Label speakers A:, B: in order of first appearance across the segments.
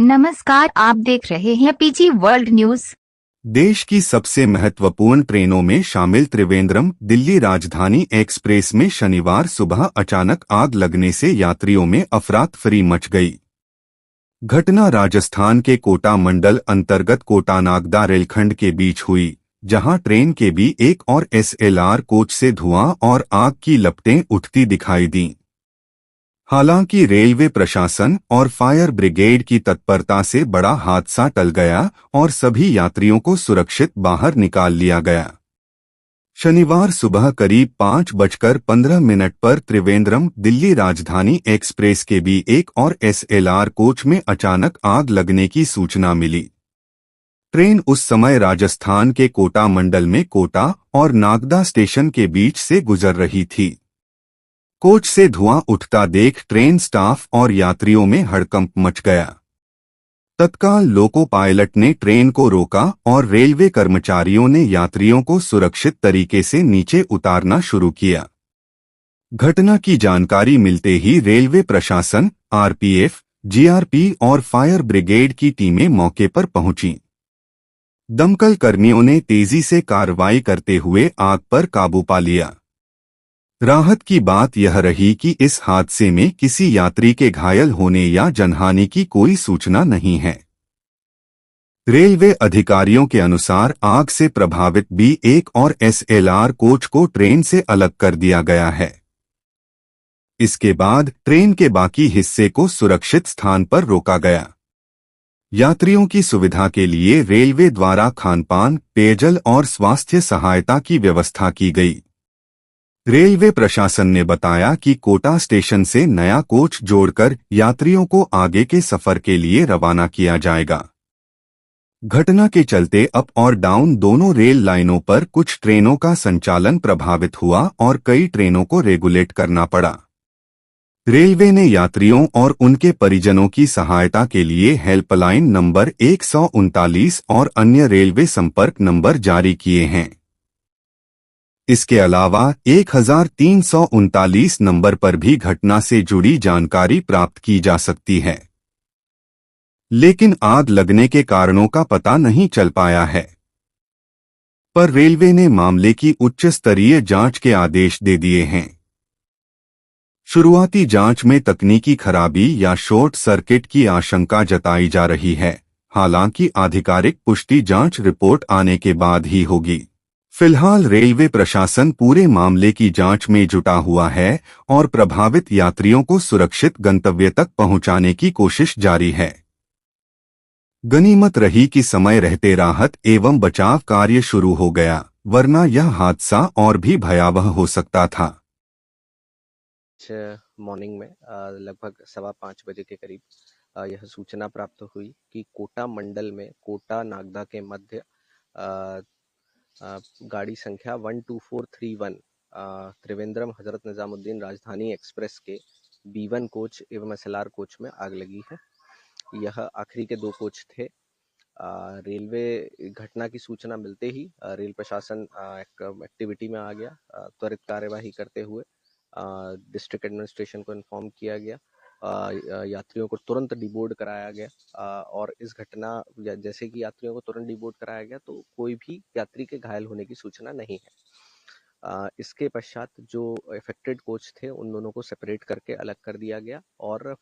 A: नमस्कार, आप देख रहे हैं पीजी वर्ल्ड न्यूज।
B: देश की सबसे महत्वपूर्ण ट्रेनों में शामिल त्रिवेंद्रम दिल्ली राजधानी एक्सप्रेस में शनिवार सुबह अचानक आग लगने से यात्रियों में अफरा-तफरी मच गई। घटना राजस्थान के कोटा मंडल अंतर्गत कोटा नागदा रेलखंड के बीच हुई, जहां ट्रेन के B1 और SLR कोच से धुआं और आग की लपटें उठती दिखाई दीं। हालांकि रेलवे प्रशासन और फायर ब्रिगेड की तत्परता से बड़ा हादसा टल गया और सभी यात्रियों को सुरक्षित बाहर निकाल लिया गया। शनिवार सुबह करीब 5:15 पर त्रिवेंद्रम दिल्ली राजधानी एक्सप्रेस के B1 और SLR कोच में अचानक आग लगने की सूचना मिली। ट्रेन उस समय राजस्थान के कोटा मंडल में कोटा और नागदा स्टेशन के बीच से गुजर रही थी। कोच से धुआं उठता देख ट्रेन स्टाफ और यात्रियों में हड़कंप मच गया। तत्काल लोको पायलट ने ट्रेन को रोका और रेलवे कर्मचारियों ने यात्रियों को सुरक्षित तरीके से नीचे उतारना शुरू किया। घटना की जानकारी मिलते ही रेलवे प्रशासन, RPF, GRP और फायर ब्रिगेड की टीमें मौके पर पहुंची। दमकल कर्मियों ने तेजी से कार्रवाई करते हुए आग पर काबू पा लिया। राहत की बात यह रही कि इस हादसे में किसी यात्री के घायल होने या जनहानि की कोई सूचना नहीं है। रेलवे अधिकारियों के अनुसार आग से प्रभावित B1 और SLR कोच को ट्रेन से अलग कर दिया गया है। इसके बाद ट्रेन के बाकी हिस्से को सुरक्षित स्थान पर रोका गया। यात्रियों की सुविधा के लिए रेलवे द्वारा खानपान, पेयजल और स्वास्थ्य सहायता की व्यवस्था की गई। रेलवे प्रशासन ने बताया कि कोटा स्टेशन से नया कोच जोड़कर यात्रियों को आगे के सफर के लिए रवाना किया जाएगा। घटना के चलते अप और डाउन दोनों रेल लाइनों पर कुछ ट्रेनों का संचालन प्रभावित हुआ और कई ट्रेनों को रेगुलेट करना पड़ा। रेलवे ने यात्रियों और उनके परिजनों की सहायता के लिए हेल्पलाइन नंबर 139 और अन्य रेलवे संपर्क नंबर जारी किए हैं। इसके अलावा 1339 नंबर पर भी घटना से जुड़ी जानकारी प्राप्त की जा सकती है, लेकिन आग लगने के कारणों का पता नहीं चल पाया है। पर रेलवे ने मामले की उच्च स्तरीय जांच के आदेश दे दिए हैं। शुरुआती जांच में तकनीकी खराबी या शॉर्ट सर्किट की आशंका जताई जा रही है, हालांकि आधिकारिक पुष्टि जांच रिपोर्ट आने के बाद ही होगी। फिलहाल रेलवे प्रशासन पूरे मामले की जांच में जुटा हुआ है और प्रभावित यात्रियों को सुरक्षित गंतव्य तक पहुंचाने की कोशिश जारी है। गनीमत रही कि समय रहते राहत एवं बचाव कार्य शुरू हो गया, वरना यह हादसा और भी भयावह हो सकता था।
C: मॉर्निंग में लगभग 5:15 बजे के करीब यह सूचना प्राप्त हुई कि कोटा मंडल में कोटा नागदा के मध्य गाड़ी संख्या 12431 त्रिवेंद्रम हजरत निजामुद्दीन राजधानी एक्सप्रेस के B1 कोच एवं SLR कोच में आग लगी है। यह आखिरी के 2 कोच थे। रेलवे घटना की सूचना मिलते ही रेल प्रशासन एक्टिविटी में आ गया। त्वरित कार्यवाही करते हुए डिस्ट्रिक्ट एडमिनिस्ट्रेशन को इन्फॉर्म किया गया। यात्रियों को तुरंत डिबोर्ड कराया गया और इस घटना जैसे कि यात्रियों को तुरंत डिबोर्ड कराया गया तो कोई भी यात्री के घायल होने की सूचना नहीं है। इसके पश्चात जो अफेक्टेड कोच थे उन दोनों को सेपरेट करके अलग कर दिया गया और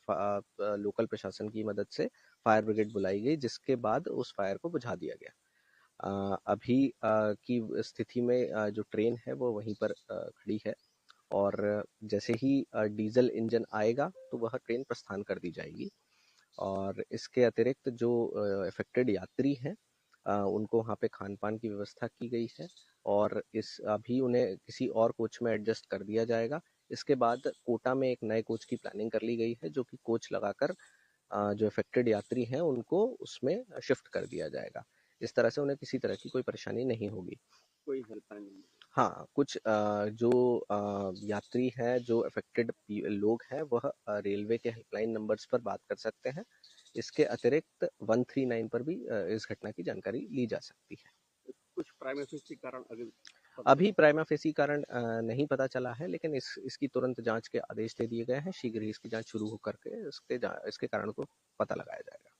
C: लोकल प्रशासन की मदद से फायर ब्रिगेड बुलाई गई, जिसके बाद उस फायर को बुझा दिया गया। अभी की स्थिति में जो ट्रेन है वो वहीं पर खड़ी है और जैसे ही डीजल इंजन आएगा तो वह ट्रेन प्रस्थान कर दी जाएगी। और इसके अतिरिक्त जो अफेक्टेड यात्री हैं उनको वहाँ पे खान पान की व्यवस्था की गई है और अभी उन्हें किसी और कोच में एडजस्ट कर दिया जाएगा। इसके बाद कोटा में एक नए कोच की प्लानिंग कर ली गई है, जो कि कोच लगाकर जो अफेक्टेड यात्री हैं उनको उसमें शिफ्ट कर दिया जाएगा। इस तरह से उन्हें किसी तरह की कोई परेशानी नहीं होगी। कोई हेल्पलाइन? हाँ, कुछ जो यात्री हैं, जो अफेक्टेड लोग हैं, वह रेलवे के हेल्पलाइन नंबर्स पर बात कर सकते हैं। इसके अतिरिक्त 139 पर भी इस घटना की जानकारी ली जा सकती है। कुछ प्राइमा फेसी कारण अभी प्राइमा फेसी कारण नहीं पता चला है, लेकिन इसकी तुरंत जांच के आदेश दे दिए गए हैं। शीघ्र ही इसकी जांच शुरू होकर के इसके कारण को पता लगाया जाएगा।